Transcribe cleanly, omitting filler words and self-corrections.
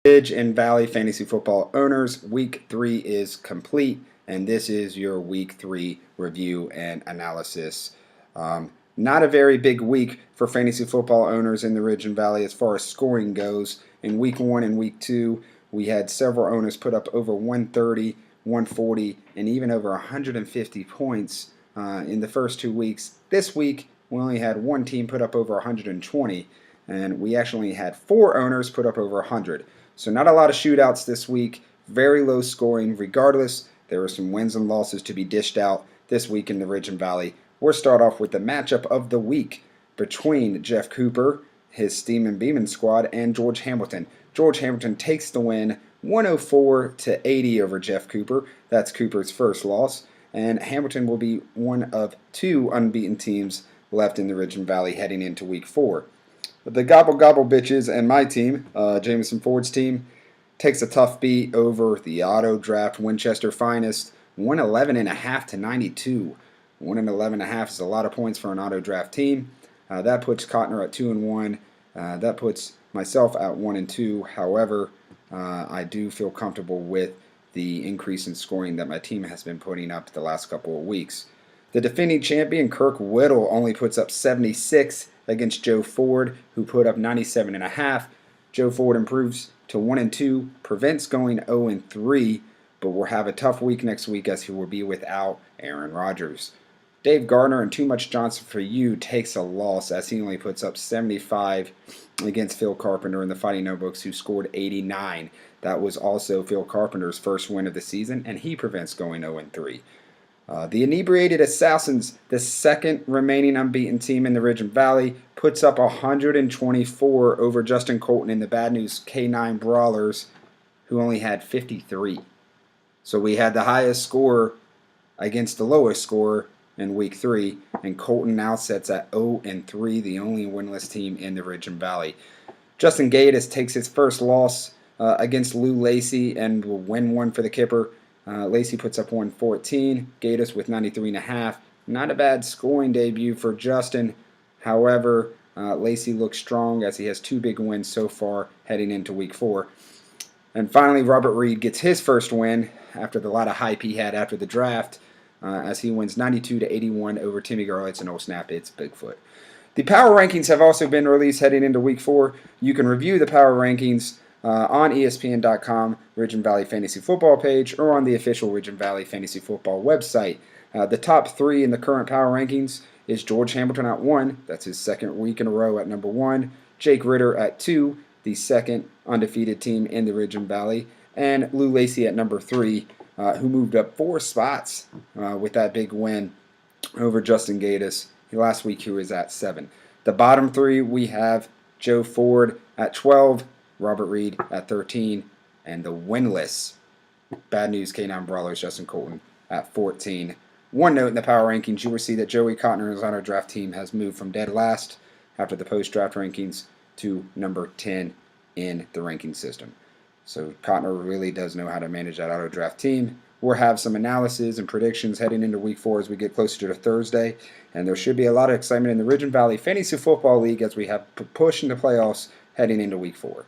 Ridge and Valley Fantasy Football owners, Week 3 is complete, and this is your Week 3 review and analysis. Not a very big week for fantasy football owners in the Ridge and Valley as far as scoring goes. In Week 1 and Week 2, we had several owners put up over 130, 140, and even over 150 points in the first 2 weeks. This week, we only had one team put up over 120, and we actually had 4 owners put up over 100. So not a lot of shootouts this week, very low scoring. Regardless, there were some wins and losses to be dished out this week in the Ridge and Valley. We'll start off with the matchup of the week between Jeff Cooper, his Steam and Beeman squad, and George Hamilton. George Hamilton takes the win 104-80 over Jeff Cooper. That's Cooper's first loss, and Hamilton will be one of 2 unbeaten teams left in the Ridge and Valley heading into Week 4. The Gobble Gobble Bitches and my team, Jameson Ford's team, takes a tough beat over the Auto Draft Winchester Finest, 111.5-92. 111.5 is a lot of points for an Auto Draft team. That puts Cotner at 2-1. That puts myself at 1-2. However, I do feel comfortable with the increase in scoring that my team has been putting up the last couple of weeks. The defending champion, Kirk Whittle, only puts up 76 against Joe Ford, who put up 97.5. Joe Ford improves to 1-2, prevents going 0-3, but will have a tough week next week as he will be without Aaron Rodgers. Dave Gardner and Too Much Johnson for You takes a loss as he only puts up 75 against Phil Carpenter in the Fighting Notebooks, who scored 89. That was also Phil Carpenter's first win of the season, and he prevents going 0-3. The Inebriated Assassins, the second remaining unbeaten team in the Ridge and Valley, puts up 124 over Justin Colton in the Bad News K9 Brawlers, who only had 53. So we had the highest score against the lowest score in Week 3, and Colton now sits at 0-3, the only winless team in the Ridge and Valley. Justin Gatiss takes his first loss against Lou Lacey and will win one for the Kipper. Lacey puts up 114, Gatiss with 93.5. Not a bad scoring debut for Justin. However, Lacey looks strong as he has 2 big wins so far heading into Week 4. And finally, Robert Reed gets his first win after the lot of hype he had after the draft, as he wins 92-81 over Timmy Garlitz and Snap It's Bigfoot. The power rankings have also been released heading into Week 4. You can review the power rankings on ESPN.com, Ridge and Valley Fantasy Football page, or on the official Ridge and Valley Fantasy Football website. The top 3 in the current power rankings is George Hamilton at 1. That's his second week in a row at number 1. Jake Ritter at 2, the second undefeated team in the Ridge and Valley. And Lou Lacey at number 3, who moved up 4 spots with that big win over Justin Gatiss. Last week he was at 7. The bottom 3, we have Joe Ford at 12, Robert Reed at 13, and the winless Bad News K9 Brawlers, Justin Colton, at 14. One note in the power rankings, you will see that Joey Cotner's Auto Draft team has moved from dead last after the post-draft rankings to number 10 in the ranking system. So Cotner really does know how to manage that Auto Draft team. We'll have some analysis and predictions heading into Week 4 as we get closer to Thursday. And there should be a lot of excitement in the Ridge and Valley Fantasy Football League as we have push into playoffs heading into Week 4.